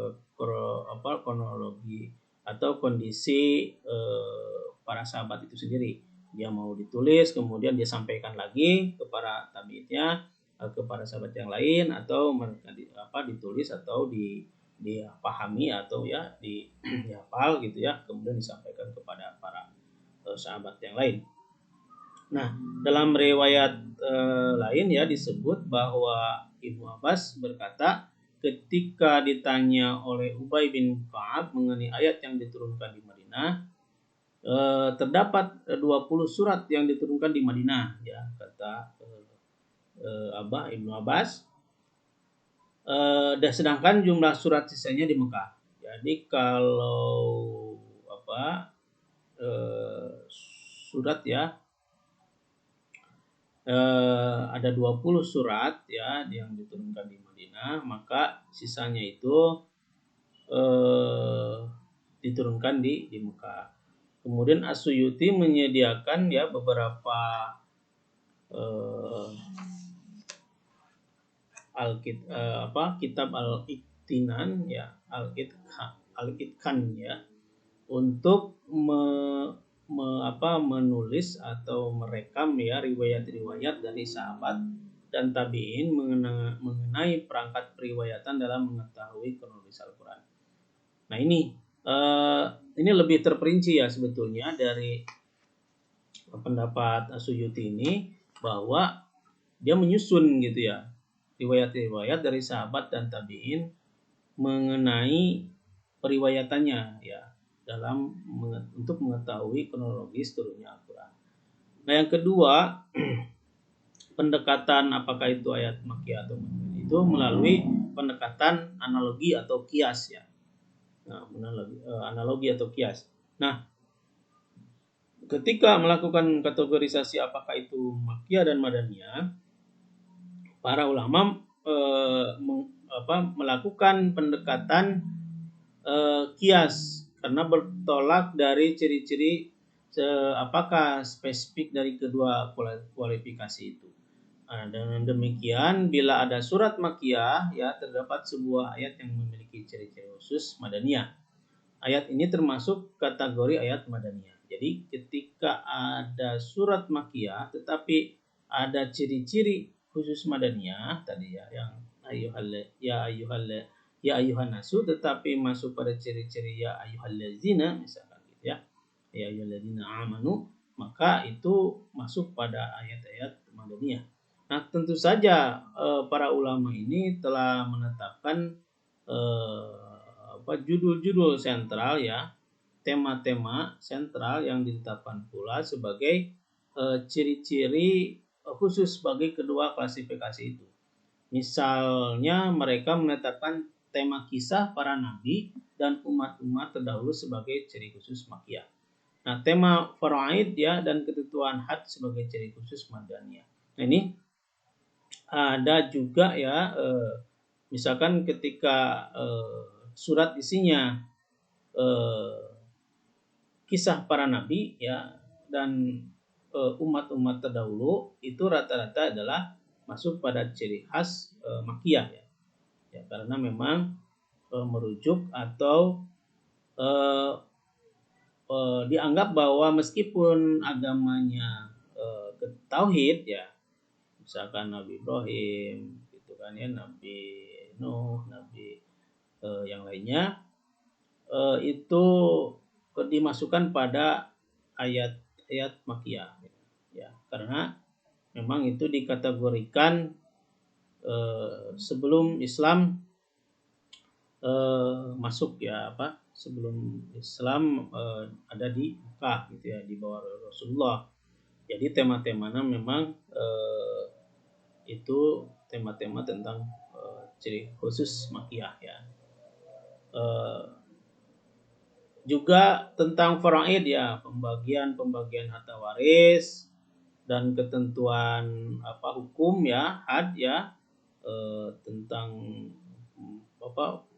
kronologi atau kondisi para sahabat itu sendiri. Dia mau ditulis, kemudian dia sampaikan lagi kepada tabi'innya, kepada sahabat yang lain, atau mereka ditulis atau dipahami atau ya dihafal gitu ya, kemudian disampaikan kepada para sahabat yang lain. Nah, dalam riwayat lain ya disebut bahwa Ibnu Abbas berkata ketika ditanya oleh Ubay bin Ka'ab mengenai ayat yang diturunkan di Madinah, terdapat 20 surat yang diturunkan di Madinah ya, kata Ibnu Abbas, dan sedangkan jumlah surat sisanya di Mekah. Jadi kalau surat ya ada 20 surat ya yang diturunkan di Madinah, maka sisanya itu diturunkan di Mekah. Kemudian As-Suyuti menyediakan ya beberapa kitab Al-Iqtinan ya, Al-Itqan ya, untuk menulis atau merekam ya riwayat-riwayat dari sahabat dan tabi'in mengenai perangkat periwayatan dalam mengetahui kronologis Al-Quran. Nah ini lebih terperinci ya sebetulnya dari pendapat As-Suyuti ini, bahwa dia menyusun gitu ya riwayat-riwayat dari sahabat dan tabi'in mengenai periwayatannya ya dalam untuk mengetahui kronologis turunnya Al-Quran. Nah yang kedua, pendekatan apakah itu ayat makkiyah atau madani itu melalui pendekatan analogi atau kias ya. Nah, analogi atau kias. Nah, ketika melakukan kategorisasi apakah itu makkiyah dan madaniyah, para ulama melakukan pendekatan kias karena bertolak dari ciri-ciri apakah spesifik dari kedua kualifikasi itu. Nah, dengan demikian bila ada surat makkiyah ya terdapat sebuah ayat yang memiliki ciri-ciri khusus madaniyah. Ayat ini termasuk kategori ayat madaniyah. Jadi ketika ada surat makkiyah tetapi ada ciri-ciri khusus madaniyah tadi ya, yang ya ayuhan nasu, tetapi masuk pada ciri-ciri ya ayyuhallazina misalkan gitu ya ayyuhallazina amanu, maka itu masuk pada ayat-ayat madaniyah. Nah, tentu saja para ulama ini telah menetapkan judul-judul sentral ya, tema-tema sentral yang ditetapkan pula sebagai ciri-ciri khusus bagi kedua klasifikasi itu. Misalnya mereka menetapkan tema kisah para nabi dan umat-umat terdahulu sebagai ciri khusus makiyah. Nah, tema faraid ya dan ketentuan had sebagai ciri khusus madaniyah. Nah, ini ada juga ya, misalkan ketika surat isinya kisah para nabi ya dan umat-umat terdahulu, itu rata-rata adalah masuk pada ciri khas makiyah ya. Ya, karena memang merujuk atau dianggap bahwa meskipun agamanya tauhid ya, misalkan Nabi Ibrahim gitu kan ya, Nabi Nuh, Nabi yang lainnya, itu dimasukkan pada ayat-ayat makiyah ya, karena memang itu dikategorikan sebelum Islam masuk ya, sebelum Islam ada di Mekah gitu ya, di bawah Rasulullah. Jadi tema-temanya memang itu tema-tema tentang ciri khusus makiyah ya. Juga tentang faraid ya, pembagian harta waris dan ketentuan hukum ya, had ya, tentang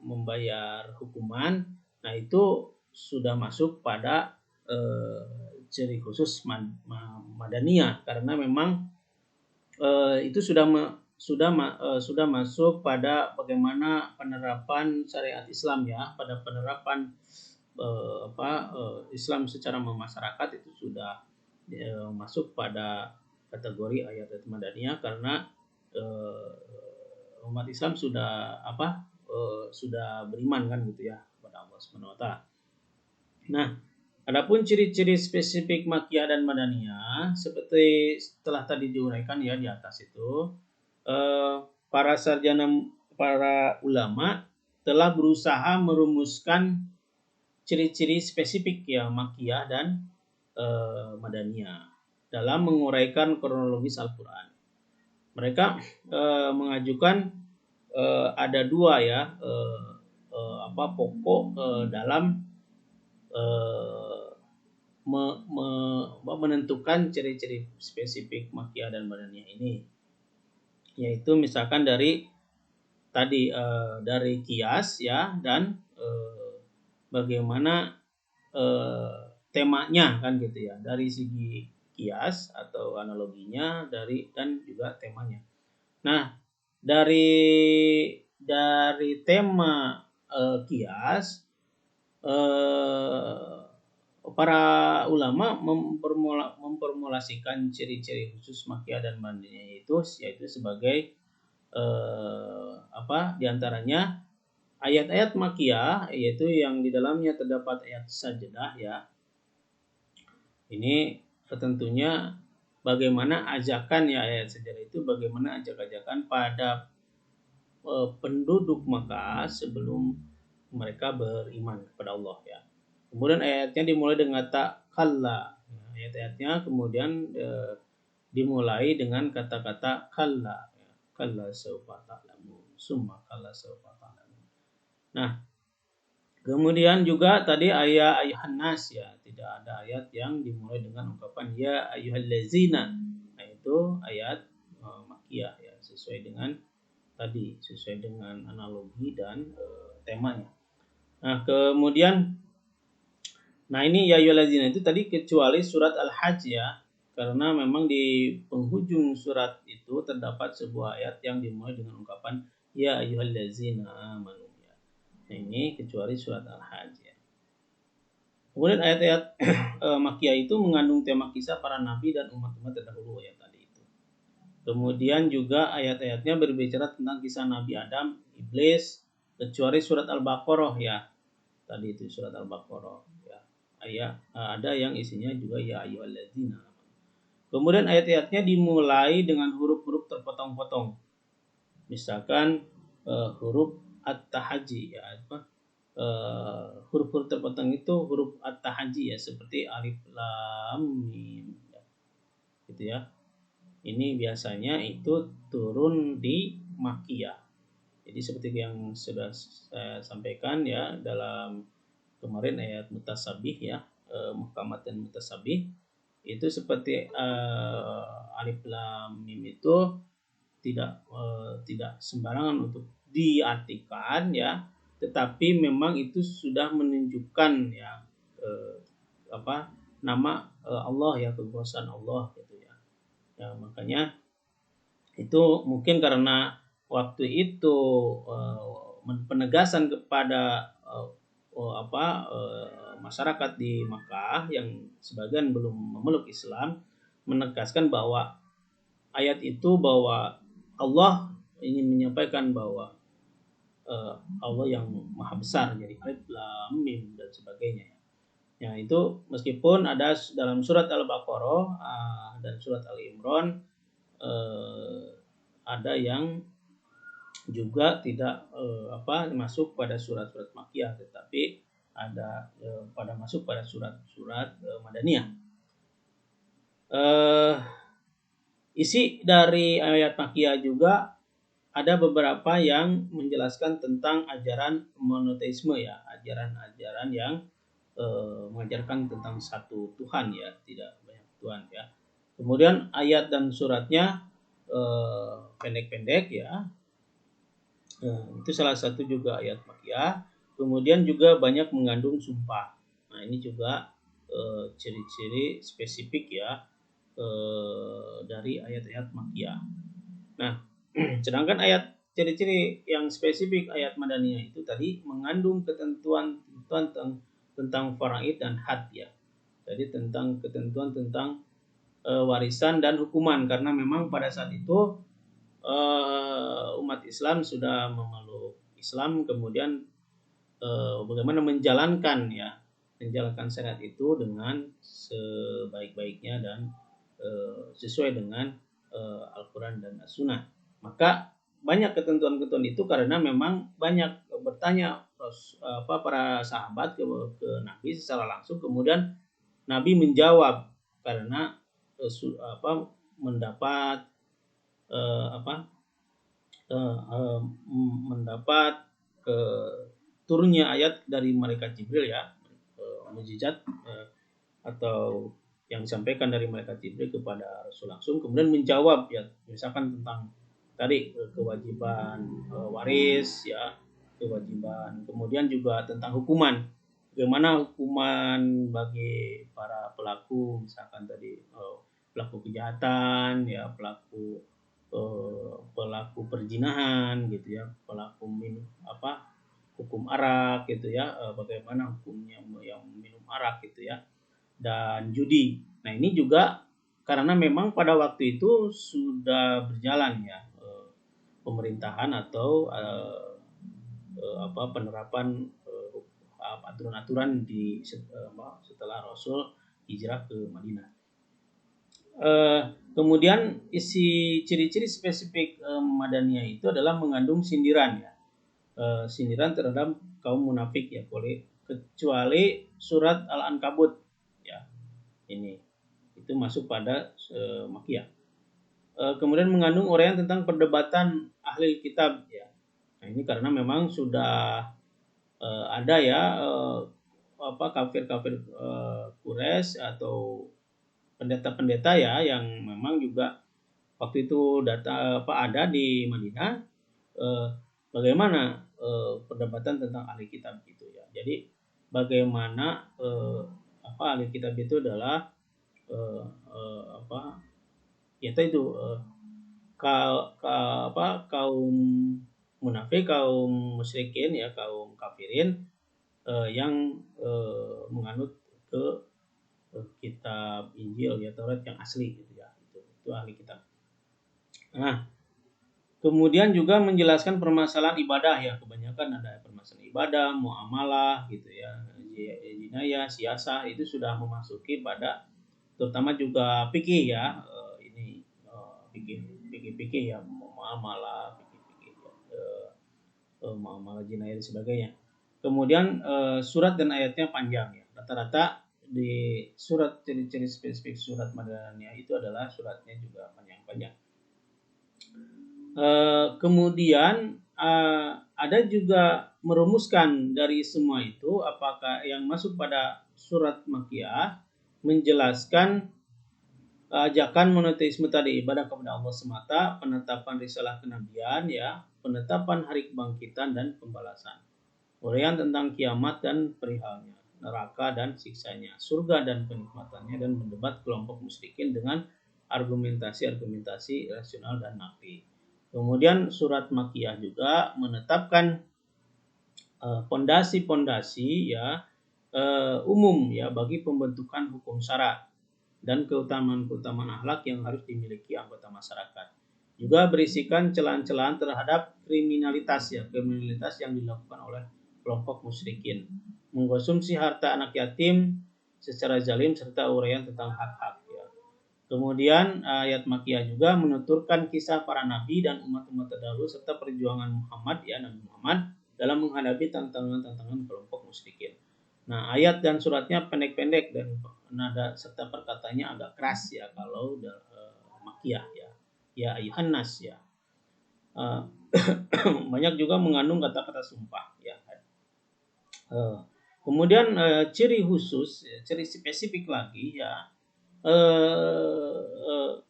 membayar hukuman. Nah, itu sudah masuk pada ciri khusus madaniyah, karena memang itu sudah masuk pada bagaimana penerapan syariat Islam ya, pada penerapan Islam secara memasyarakat, itu sudah masuk pada kategori ayat-ayat madaniyah, karena umat Islam sudah sudah beriman kan gitu ya kepada Allah Subhanahu wa taala. Nah, adapun ciri-ciri spesifik makiyah dan madaniyah seperti telah tadi diuraikan ya di atas itu, para ulama telah berusaha merumuskan ciri-ciri spesifik ya makiyah dan madaniyah dalam menguraikan kronologis Al-Qur'an. Mereka mengajukan ada dua ya pokok dalam menentukan ciri-ciri spesifik makiyah dan madaniyah ini, yaitu misalkan dari tadi dari kias ya, dan bagaimana temanya kan gitu ya, dari segi kias atau analoginya, dan juga temanya. Nah, dari tema kias, para ulama memformulasikan ciri-ciri khusus makiyah dan madaniyah itu, yaitu sebagai diantaranya ayat-ayat makiyah, yaitu yang di dalamnya terdapat ayat sajdah ya. Ini tentunya bagaimana ajakan ya, ayat sajdah itu bagaimana ajak-ajakan pada penduduk Makkah sebelum mereka beriman kepada Allah ya. Kemudian ayatnya dimulai dengan kata kalla. Ayat-ayatnya kemudian dimulai dengan kata-kata kalla. Kalla sawfa ta'lamun, summa kalla sawfa ta'lamun. Nah, kemudian juga tadi ayuhan nas ya, tidak ada ayat yang dimulai dengan ungkapan ya ayyuhallazina. Nah, itu ayat makiyah ya, sesuai dengan analogi dan temanya. Nah, kemudian ini ya ayyuhallazina itu tadi kecuali surat Al-Hajj ya, karena memang di penghujung surat itu terdapat sebuah ayat yang dimulai dengan ungkapan ya ayyuhallazina amanu ya. Nah, ini kecuali surat Al-Hajj ya. Kemudian ayat-ayat makiyah itu mengandung tema kisah para nabi dan umat-umat terdahulu ya tadi itu. Kemudian juga ayat-ayatnya berbicara tentang kisah Nabi Adam, iblis, kecuali surat Al-Baqarah ya. Tadi itu surat Al-Baqarah ya. Ada yang isinya juga ya ayyuhalladzina. Kemudian ayat-ayatnya dimulai dengan huruf-huruf terpotong-potong. Misalkan huruf at-tahajji ya, huruf-huruf terpotong itu huruf at-tahajji ya, seperti alif lam mim ya. Gitu ya. Ini biasanya itu turun di Makkiyah. Jadi seperti yang sudah saya sampaikan ya dalam kemarin ayat mutasabih ya, muhkamat dan mutasabih itu seperti alif lam mim itu tidak sembarangan untuk diartikan ya, tetapi memang itu sudah menunjukkan ya nama Allah ya, kekuasaan Allah gitu ya. Ya makanya itu mungkin karena waktu itu penegasan kepada masyarakat di Makkah yang sebagian belum memeluk Islam, menegaskan bahwa ayat itu bahwa Allah ingin menyampaikan bahwa Allah yang maha besar, jadi alif lam mim dan sebagainya. Ya itu meskipun ada dalam surat Al-Baqarah dan surat Al-Imran ada yang juga tidak masuk pada surat-surat Makkiyah, tetapi ada masuk pada surat-surat Madaniyah. Isi dari ayat Makkiyah juga ada beberapa yang menjelaskan tentang ajaran monoteisme ya, ajaran-ajaran yang mengajarkan tentang satu Tuhan ya, tidak banyak Tuhan ya. Kemudian ayat dan suratnya pendek-pendek ya. Itu salah satu juga ayat Makkiyah. Kemudian juga banyak mengandung sumpah. Nah ini juga ciri-ciri spesifik ya dari ayat-ayat Makkiyah. Nah sedangkan ayat ciri-ciri yang spesifik ayat Madaniyah itu tadi mengandung ketentuan tentang faraid dan had ya. Jadi tentang ketentuan tentang warisan dan hukuman, karena memang pada saat itu umat Islam sudah memeluk Islam, kemudian bagaimana menjalankan syariat itu dengan sebaik-baiknya dan sesuai dengan Al-Quran dan As-Sunnah. Maka banyak ketentuan-ketentuan itu karena memang banyak bertanya para sahabat ke Nabi secara langsung, kemudian Nabi menjawab karena mendapat turunnya ayat dari malaikat Jibril ya, mukjizat atau yang disampaikan dari malaikat Jibril kepada Rasul langsung, kemudian menjawab ya, misalkan tentang tadi kewajiban waris ya, kewajiban, kemudian juga tentang hukuman, bagaimana hukuman bagi para pelaku, misalkan tadi pelaku kejahatan ya, pelaku perzinahan gitu ya, pelaku hukum arak gitu ya, bagaimana hukumnya yang minum arak gitu ya, dan judi. Nah ini juga karena memang pada waktu itu sudah berjalan ya pemerintahan atau penerapan aturan-aturan di setelah Rasul hijrah ke Madinah. Kemudian isi ciri-ciri spesifik Madaniyah itu adalah mengandung sindiran ya, sindiran terhadap kaum munafik ya, kecuali surat Al-Ankabut ya, ini itu masuk pada Makkiyah. Kemudian mengandung uraian tentang perdebatan ahli kitab ya. Nah ini karena memang sudah ada ya kafir-kafir Quraisy atau pendeta-pendeta ya yang memang juga waktu itu ada di Madinah, bagaimana perdebatan tentang ahli kitab itu ya. Jadi bagaimana ahli kitab itu adalah kaum munafik, kaum musyrikin ya, kaum kafirin yang menganut ke kitab Injil ya, Taurat yang asli gitu ya, itu ahli kitab. Nah, kemudian juga menjelaskan permasalahan ibadah ya, kebanyakan ada permasalahan ibadah, muamalah gitu ya, jinayah, siasah itu sudah memasuki pada terutama juga fikih ya, ini fikih ya, muamalah, fikih muamalah jinayah dan sebagainya. Kemudian surat dan ayatnya panjang ya, rata-rata di surat ciri-ciri spesifik surat Madaniyah itu adalah suratnya juga panjang-panjang. Kemudian ada juga merumuskan dari semua itu apakah yang masuk pada surat Makkiyah menjelaskan ajakan monoteisme tadi, ibadah kepada Allah semata, penetapan risalah kenabian ya, penetapan hari kebangkitan dan pembalasan, uraian tentang kiamat dan perihalnya, neraka dan siksanya, surga dan kenikmatannya, dan mendebat kelompok musyrikin dengan argumentasi rasional dan nakli. Kemudian surat Makkiyah juga menetapkan pondasi-pondasi ya umum ya bagi pembentukan hukum syara dan keutamaan-keutamaan akhlak yang harus dimiliki anggota masyarakat. Juga berisikan celaan-celaan terhadap kriminalitas yang dilakukan oleh kelompok musyrikin, mengkonsumsi harta anak yatim secara zalim serta uraian tentang hak-hak. Kemudian ayat Makkiyah juga menuturkan kisah para nabi dan umat-umat terdahulu serta perjuangan Nabi Muhammad dalam menghadapi tantangan-tantangan kelompok musyrikin. Nah, ayat dan suratnya pendek-pendek dan nada serta perkataannya agak keras ya kalau Makkiyah ya. Ya ayuhan nas ya. Banyak juga mengandung kata-kata sumpah ya. Kemudian ciri khusus, ciri spesifik lagi ya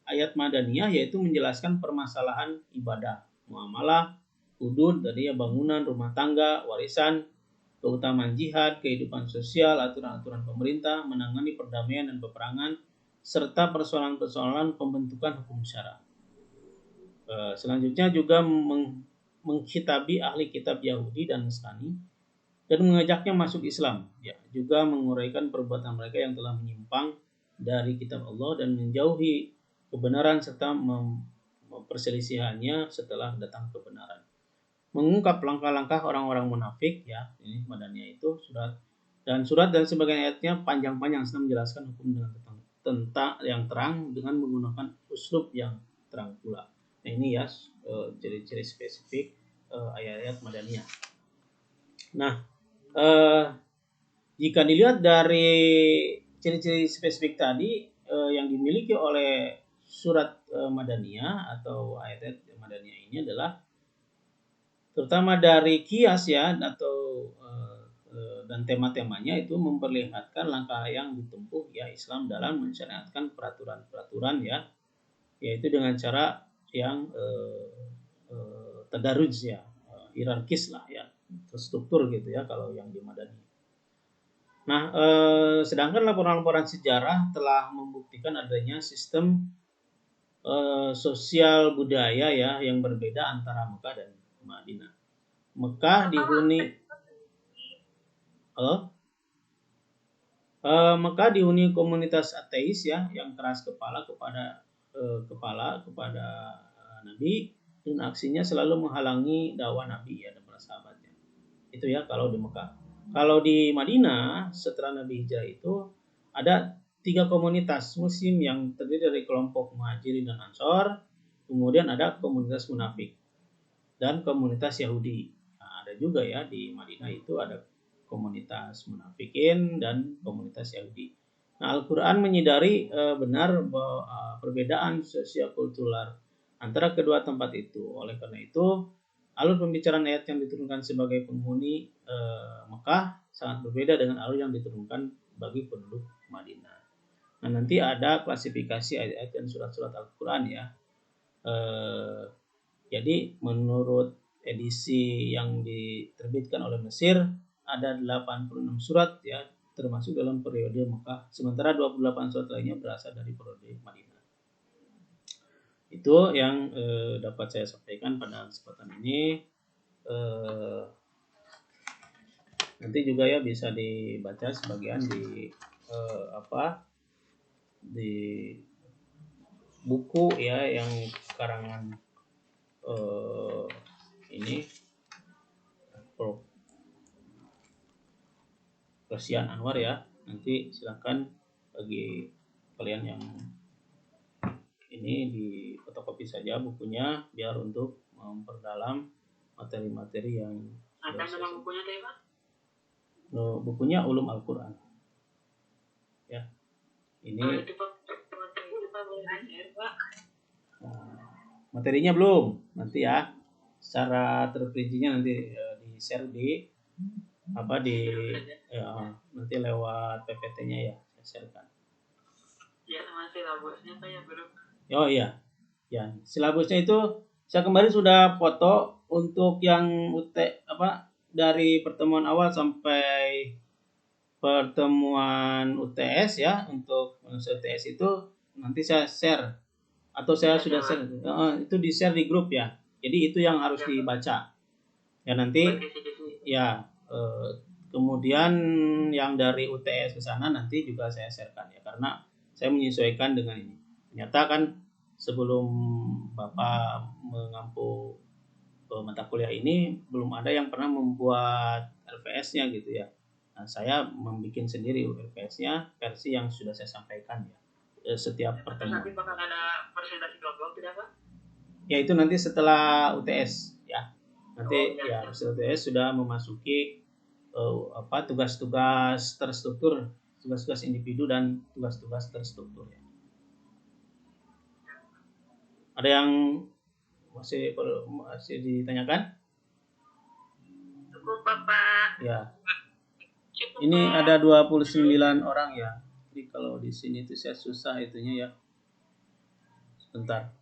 ayat Madaniyah yaitu menjelaskan permasalahan ibadah, muamalah, hudud, tadi ya bangunan, rumah tangga, warisan, keutamaan jihad, kehidupan sosial, aturan-aturan pemerintah, menangani perdamaian dan peperangan, serta persoalan-persoalan pembentukan hukum syara. Selanjutnya juga mengkhitabi ahli kitab Yahudi dan Nasrani dan mengajaknya masuk Islam, ya, juga menguraikan perbuatan mereka yang telah menyimpang dari kitab Allah dan menjauhi kebenaran serta memperselisihannya setelah datang kebenaran. Mengungkap langkah-langkah orang-orang munafik ya, ini Madaniyah itu surat dan sebagian ayatnya panjang-panjang sedang menjelaskan hukum dengan tentang yang terang dengan menggunakan uslub yang terang pula. Nah, ini ya ciri-ciri spesifik ayat-ayat Madaniyah. Nah, jika dilihat dari ciri-ciri spesifik tadi yang dimiliki oleh surat Madaniyah atau ayat-ayat Madaniyah ini adalah terutama dari kias ya atau dan tema-temanya itu memperlihatkan langkah yang ditempuh ya Islam dalam mensyariatkan peraturan-peraturan ya, yaitu dengan cara yang tadarruj ya, hierarkis lah ya, terstruktur gitu ya kalau yang di Madaniyah. Nah, sedangkan laporan-laporan sejarah telah membuktikan adanya sistem sosial budaya ya yang berbeda antara Mekah dan Madinah. Mekah dihuni Mekah dihuni komunitas ateis ya yang keras kepala kepada Nabi dan aksinya selalu menghalangi dakwah Nabi ya dan para sahabatnya. Itu ya kalau di Mekah. Kalau di Madinah setelah Nabi hijrah itu ada 3 komunitas muslim yang terdiri dari kelompok Muhajirin dan Ansor, kemudian ada komunitas munafik dan komunitas Yahudi. Nah, ada juga ya di Madinah itu ada komunitas munafikin dan komunitas Yahudi. Nah, Al-Quran menyadari benar bahwa perbedaan sosial kultural antara kedua tempat itu. Oleh karena itu, alur pembicaraan ayat yang diturunkan sebagai penghuni Mekah sangat berbeda dengan alur yang diturunkan bagi penduduk Madinah. Nah, nanti ada klasifikasi ayat-ayat dan surat-surat Al-Quran ya. Jadi menurut edisi yang diterbitkan oleh Mesir ada 86 surat ya termasuk dalam periode Mekah, sementara 28 surat lainnya berasal dari periode Madinah. Itu yang dapat saya sampaikan pada kesempatan ini. Nanti juga ya bisa dibaca sebagian di di buku ya yang karangan ini Prof. Rosian Anwar ya. Nanti silakan bagi kalian yang ini di fotokopi saja bukunya biar untuk memperdalam materi-materi yang Apa nama bukunya teh, Pak? bukunya Ulum Al-Quran ya. Ini Itu Pak, boleh di-share, Pak. Materinya belum, nanti ya secara terperincinya nanti di share di nanti lewat PPT-nya ya saya sharekan. Ya sama silabusnya Pak ya belum. Oh iya, ya silabusnya itu saya kemarin sudah foto untuk yang dari pertemuan awal sampai pertemuan UTS ya. Untuk UTS itu nanti saya share atau saya sudah share itu di share di grup ya. Jadi itu yang harus dibaca ya nanti ya. Kemudian yang dari UTS ke sana nanti juga saya sharekan ya, karena saya menyesuaikan dengan ini. Ternyata kan sebelum Bapak mengampu mata kuliah ini belum ada yang pernah membuat LPS-nya gitu ya. Nah, saya membuat sendiri LPS-nya versi yang sudah saya sampaikan ya setiap pertemuan. Nanti bakal ada presentasi kelompok tidak Pak? Ya itu nanti setelah UTS ya. Nanti setelah UTS sudah memasuki tugas-tugas terstruktur, tugas-tugas individu dan tugas-tugas terstruktur ya. Ada yang masih ditanyakan? Cukup Bapak. Ya. Ini ada 29 orang ya. Jadi kalau di sini itu saya susah itunya ya. Sebentar.